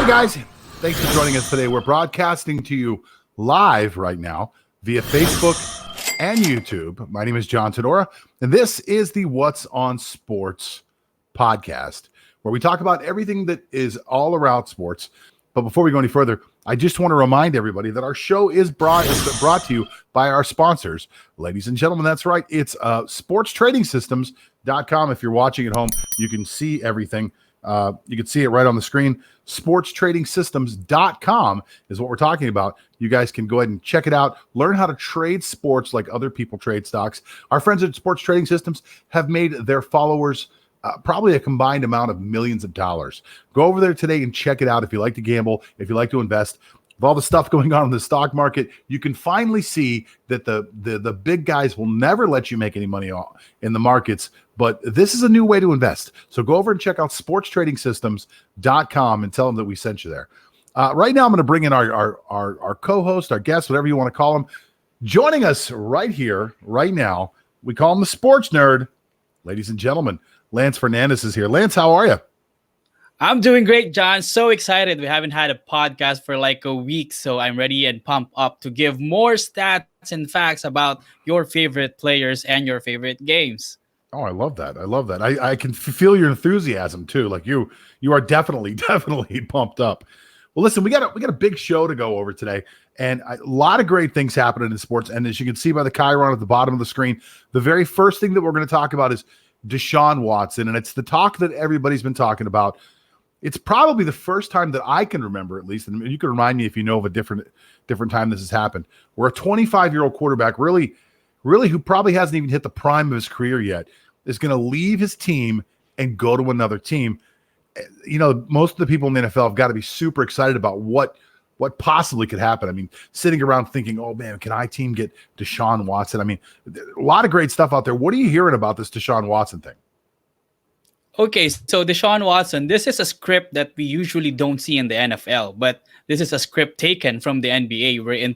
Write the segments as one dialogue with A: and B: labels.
A: Hey guys, thanks for joining us today. We're broadcasting to you live right now via Facebook and YouTube. My name is John Todora, and this is the What's on Sports podcast, where we talk about everything that is all around sports. But before we go any further, I just want to remind everybody that our show is brought to you by our sponsors. Ladies and gentlemen, that's right. It's sportstradingsystems.com. If you're watching at home, you can see everything. You can see it right on the screen. Sportstradingsystems.com is what we're talking about. You guys can go ahead and check it out. Learn how to trade sports like other people trade stocks. Our friends at Sports Trading Systems have made their followers probably a combined amount of millions of dollars. Go over there today and check it out. If you like to gamble, if you like to invest, with all the stuff going on in the stock market, you can finally see that the big guys will never let you make any money in the markets. But this is a new way to invest. So go over and check out sportstradingsystems.com and tell them that we sent you there. Right now, I'm going to bring in our co-host, our guest, whatever you want to call him. Joining us right here, right now, we call him the sports nerd. Ladies and gentlemen, Lance Fernandez is here. Lance, how are you?
B: I'm doing great, John. So excited. We haven't had a podcast for like a week, so I'm ready and pumped up to give more stats and facts about your favorite players and your favorite games.
A: Oh, I love that. I can feel your enthusiasm too. Like you are definitely pumped up. Well, listen, we got a big show to go over today, and a lot of great things happening in sports. And as you can see by the chyron at the bottom of the screen, the very first thing that we're going to talk about is Deshaun Watson, and it's the talk that everybody's been talking about. It's probably the first time that I can remember, at least, and you can remind me if you know of a different time this has happened, where a 25-year-old quarterback really who probably hasn't even hit the prime of his career yet is going to leave his team and go to another team. You know, most of the people in the NFL have got to be super excited about what possibly could happen. I mean, sitting around thinking, oh man, can I team get Deshaun Watson? I mean, a lot of great stuff out there. What are you hearing about this Deshaun Watson thing?
B: Okay, so Deshaun Watson, this is a script that we usually don't see in the NFL, but this is a script taken from the NBA, wherein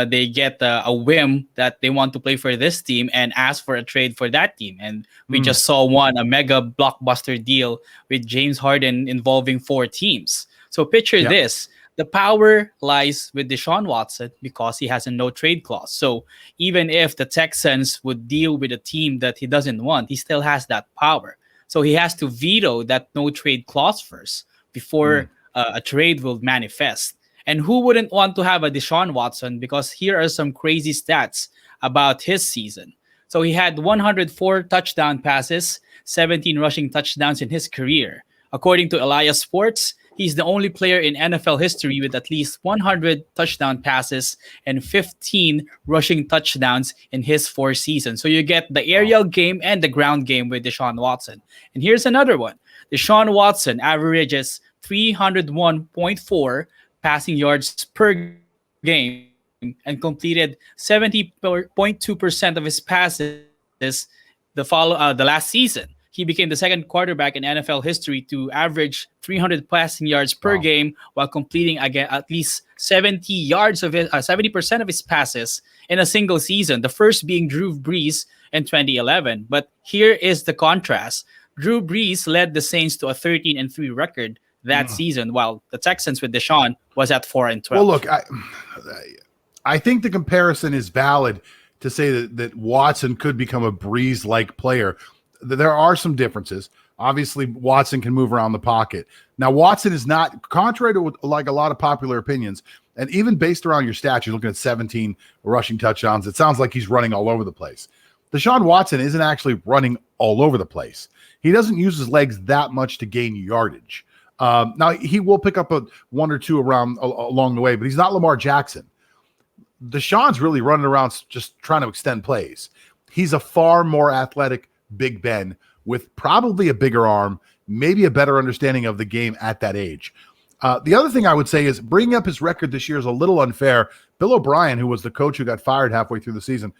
B: they get a whim that they want to play for this team and ask for a trade for that team. And we just saw a mega blockbuster deal with James Harden involving 4 teams. So picture this. The power lies with Deshaun Watson because he has a no-trade clause. So even if the Texans would deal with a team that he doesn't want, he still has that power. So he has to veto that no-trade clause first before a trade will manifest. And who wouldn't want to have a Deshaun Watson? Because here are some crazy stats about his season. So he had 104 touchdown passes, 17 rushing touchdowns in his career. According to Elias Sports, he's the only player in NFL history with at least 100 touchdown passes and 15 rushing touchdowns in his 4 seasons. So you get the aerial game and the ground game with Deshaun Watson. And here's another one. Deshaun Watson averages 301.4 passing yards per game and completed 70.2% of his passes the last season. He became the second quarterback in NFL history to average 300 passing yards per game while completing at least 70% of his passes in a single season. The first being Drew Brees in 2011. But here is the contrast. Drew Brees led the Saints to a 13-3 record that season, while the Texans with Deshaun was at 4-12.
A: Well, look, I think the comparison is valid to say that Watson could become a Brees-like player. There are some differences. Obviously, Watson can move around the pocket. Now, Watson is not, contrary to like a lot of popular opinions, and even based around your stats, you're looking at 17 rushing touchdowns. It sounds like he's running all over the place. Deshaun Watson isn't actually running all over the place. He doesn't use his legs that much to gain yardage. Now, he will pick up one or two along the way, but he's not Lamar Jackson. Deshaun's really running around just trying to extend plays. He's a far more athletic Big Ben with probably a bigger arm, maybe a better understanding of the game at that age. The other thing I would say is bringing up his record this year is a little unfair. Bill O'Brien, who was the coach who got fired halfway through the season,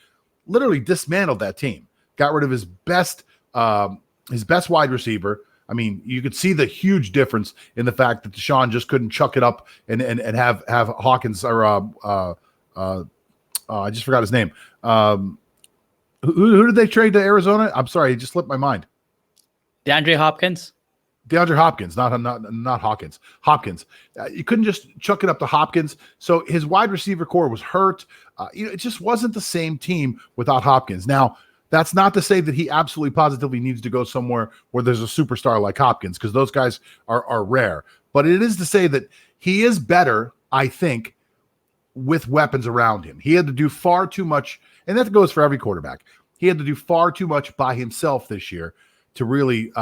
A: literally dismantled that team, got rid of his best wide receiver. I mean, you could see the huge difference in the fact that Deshaun just couldn't chuck it up and have Hawkins or I just forgot his name. Who did they trade to Arizona? I'm sorry, it just slipped my mind.
B: DeAndre Hopkins.
A: DeAndre Hopkins, not Hawkins. Hopkins. You couldn't just chuck it up to Hopkins. So his wide receiver core was hurt. It just wasn't the same team without Hopkins. Now, that's not to say that he absolutely positively needs to go somewhere where there's a superstar like Hopkins, because those guys are rare. But it is to say that he is better, I think, with weapons around him. He had to do far too much, and that goes for every quarterback. He had to do far too much by himself this year to really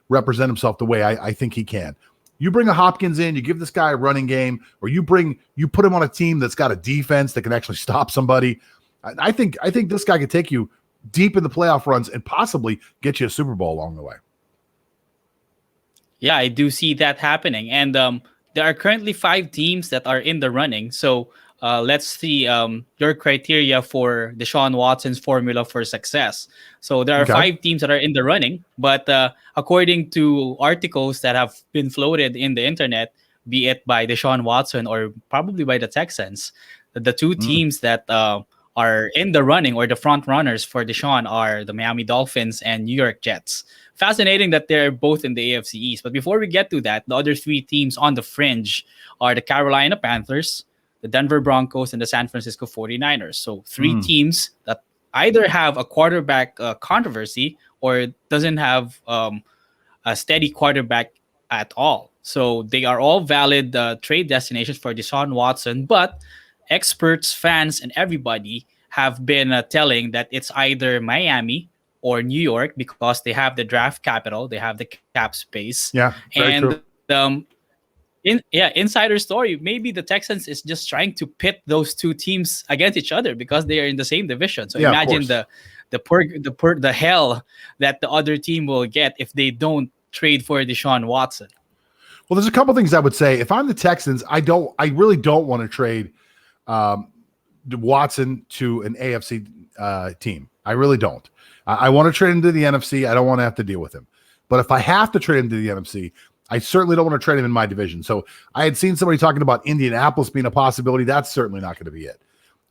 A: represent himself the way I think he can. You bring a Hopkins in, you give this guy a running game, or you put him on a team that's got a defense that can actually stop somebody. I think this guy could take you deep in the playoff runs and possibly get you a Super Bowl along the way.
B: Yeah, I do see that happening. And there are currently 5 teams that are in the running. So let's see your criteria for Deshaun Watson's formula for success. So there are 5 teams that are in the running, but according to articles that have been floated in the internet, be it by Deshaun Watson or probably by the Texans, the 2 teams that are in the running or the front runners for Deshaun are the Miami Dolphins and New York Jets. Fascinating that they're both in the AFC East. But before we get to that, the other 3 teams on the fringe are the Carolina Panthers, the Denver Broncos, and the San Francisco 49ers. So 3 teams that either have a quarterback controversy or doesn't have a steady quarterback at all. So they are all valid trade destinations for Deshaun Watson, but experts, fans, and everybody have been telling that it's either Miami or New York because they have the draft capital, they have the cap space.
A: Yeah, very
B: and
A: true.
B: Insider story, maybe the Texans is just trying to pit those 2 teams against each other because they are in the same division. So imagine the hell that the other team will get if they don't trade for Deshaun Watson.
A: Well, there's a couple things I would say. If I'm the Texans, I really don't want to trade Watson to an AFC team. I really don't. I want to trade him to the NFC. I don't want to have to deal with him. But if I have to trade him to the NFC, I certainly don't want to trade him in my division. So I had seen somebody talking about Indianapolis being a possibility. That's certainly not going to be it.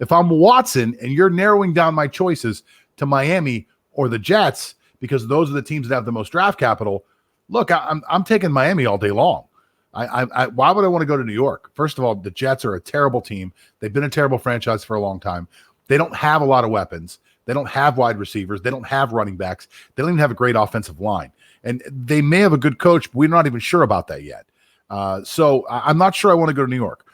A: If I'm Watson and you're narrowing down my choices to Miami or the Jets, because those are the teams that have the most draft capital, look, I'm taking Miami all day long. Why would I want to go to New York? First of all, the Jets are a terrible team. They've been a terrible franchise for a long time. They don't have a lot of weapons. They don't have wide receivers. They don't have running backs. They don't even have a great offensive line. And they may have a good coach, but we're not even sure about that yet. So I'm not sure I want to go to New York.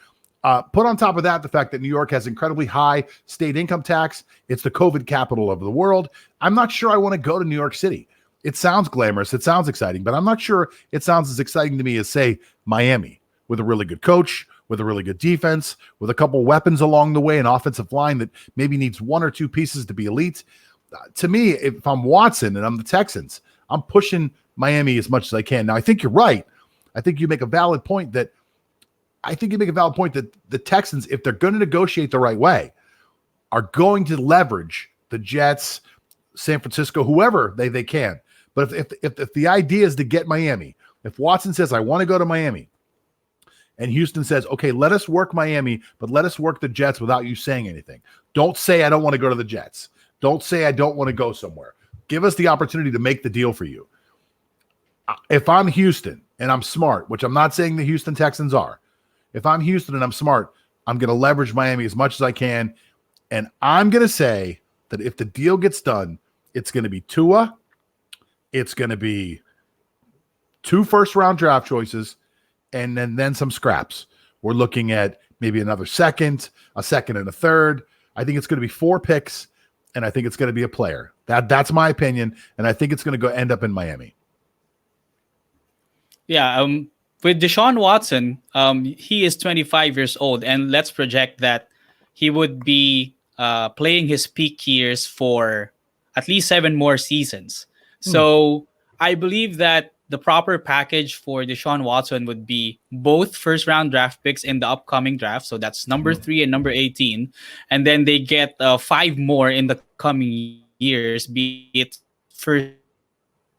A: Put on top of that the fact that New York has incredibly high state income tax. It's the COVID capital of the world. I'm not sure I want to go to New York City. It sounds glamorous. It sounds exciting, but I'm not sure it sounds as exciting to me as, say, Miami, with a really good coach, with a really good defense, with a couple weapons along the way, an offensive line that maybe needs 1 or 2 pieces to be elite. To me, if I'm Watson and I'm the Texans, I'm pushing Miami as much as I can. Now, I think you're right. I think you make a valid point that the Texans, if they're going to negotiate the right way, are going to leverage the Jets, San Francisco, whoever they can. But if the idea is to get Miami, if Watson says, I want to go to Miami, and Houston says, okay, let us work Miami, but let us work the Jets without you saying anything. Don't say I don't want to go to the Jets. Don't say I don't want to go somewhere. Give us the opportunity to make the deal for you. If I'm Houston and I'm smart, which I'm not saying the Houston Texans are, if I'm Houston and I'm smart, I'm going to leverage Miami as much as I can. And I'm going to say that if the deal gets done, it's going to be Tua, it's going to be 2 first-round draft choices, and then some scraps. We're looking at maybe another second, a second and a third. I think it's going to be 4 picks, and I think it's going to be a player. That's my opinion, and I think it's going to end up in Miami.
B: Yeah, with Deshaun Watson, he is 25 years old, and let's project that he would be playing his peak years for at least 7 more seasons. So I believe that the proper package for Deshaun Watson would be both first-round draft picks in the upcoming draft. So that's number 3 and number 18. And then they get 5 more in the coming years, be it first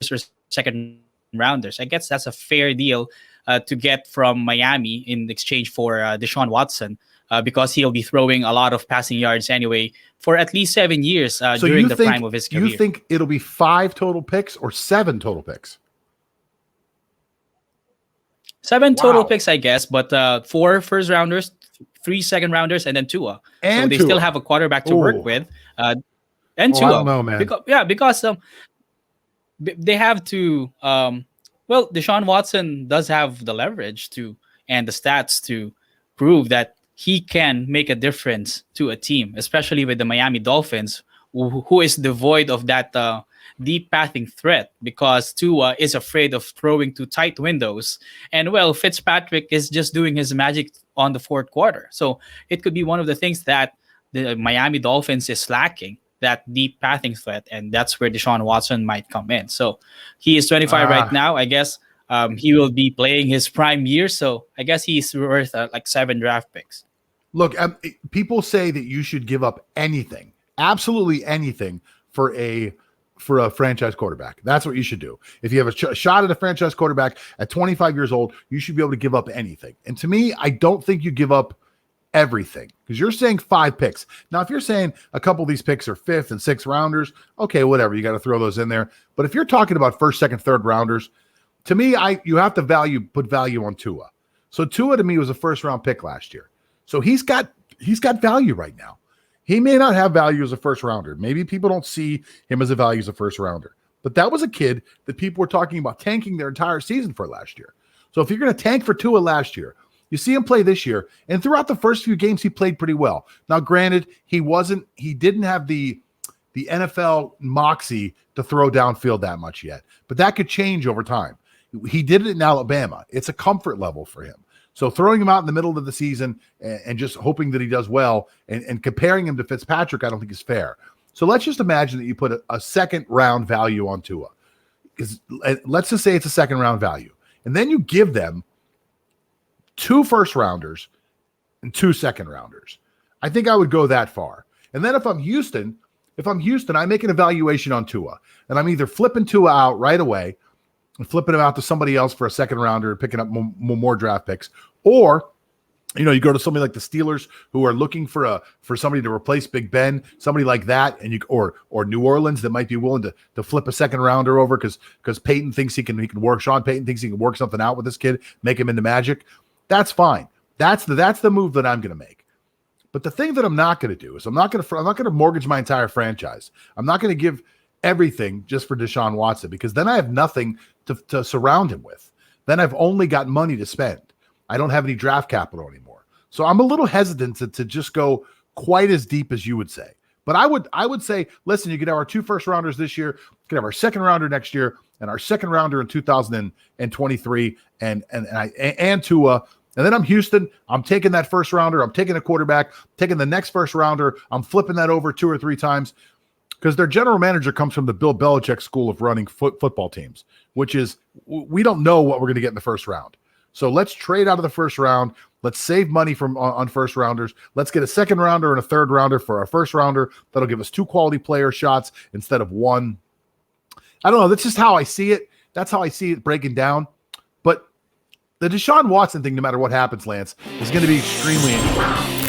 B: or second rounders. I guess that's a fair deal to get from Miami in exchange for Deshaun Watson because he'll be throwing a lot of passing yards anyway for at least 7 years during the prime of his career.
A: You think it'll be 5 total picks or 7 total picks?
B: 7 total
A: Wow.
B: picks, I guess, but 4 first rounders, 3 second rounders, and then Tua. So
A: And
B: they still
A: Tua.
B: have a quarterback to
A: Ooh.
B: work with. And
A: Oh, I don't
B: Tua.
A: know, man.
B: Because they have to. Well, Deshaun Watson does have the leverage to and the stats to prove that he can make a difference to a team, especially with the Miami Dolphins, who is devoid of that deep passing threat because Tua is afraid of throwing to tight windows. And well, Fitzpatrick is just doing his magic on the fourth quarter. So it could be one of the things that the Miami Dolphins is lacking, that deep passing threat. And that's where Deshaun Watson might come in. So he is 25 right now. I guess he will be playing his prime year. So I guess he's worth like 7 draft picks.
A: Look, people say that you should give up anything, absolutely anything for a franchise quarterback. That's what you should do. If you have a shot at a franchise quarterback at 25 years old, you should be able to give up anything. And to me, I don't think you give up everything because you're saying 5 picks. Now, if you're saying a couple of these picks are 5th and 6th rounders, okay, whatever. You got to throw those in there. But if you're talking about 1st, 2nd, 3rd rounders, to me, you have to put value on Tua. So Tua to me was a 1st round pick last year. So he's got value right now. He may not have value as a 1st rounder. Maybe people don't see him as a value as a 1st rounder. But that was a kid that people were talking about tanking their entire season for last year. So if you're going to tank for Tua last year, you see him play this year, and throughout the first few games, he played pretty well. Now, granted, he didn't have the NFL moxie to throw downfield that much yet, but that could change over time. He did it in Alabama. It's a comfort level for him. So throwing him out in the middle of the season and just hoping that he does well and comparing him to Fitzpatrick, I don't think is fair. So let's just imagine that you put a 2nd round value on Tua. Let's just say it's a 2nd round value. And then you give them 2 1st rounders and 2 2nd rounders. I think I would go that far. And then if I'm Houston, I make an evaluation on Tua. And I'm either flipping Tua out right away and flipping him out to somebody else for a 2nd rounder and picking up more draft picks. Or, you go to somebody like the Steelers who are looking for somebody to replace Big Ben, somebody like that, and or New Orleans that might be willing to flip a 2nd rounder over because Peyton thinks he can work. Sean Payton thinks he can work something out with this kid, make him into magic. That's fine. That's the move that I'm going to make. But the thing that I'm not going to do is I'm not going to mortgage my entire franchise. I'm not going to give everything just for Deshaun Watson because then I have nothing to surround him with. Then I've only got money to spend. I don't have any draft capital anymore. So I'm a little hesitant to just go quite as deep as you would say. But I would say, listen, you could have our 2 1st rounders this year, you could have our 2nd rounder next year, and our 2nd rounder in 2023, and Tua. And then I'm Houston. I'm taking that 1st rounder. I'm taking a quarterback, taking the next 1st rounder. I'm flipping that over 2 or 3 times because their general manager comes from the Bill Belichick school of running football teams, which is we don't know what we're going to get in the 1st round. So let's trade out of the 1st round. Let's save money on 1st rounders. Let's get a 2nd rounder and a 3rd rounder for our 1st rounder. That'll give us 2 quality player shots instead of 1. I don't know. That's just how I see it. That's how I see it breaking down. But the Deshaun Watson thing, no matter what happens, Lance, is going to be extremely interesting.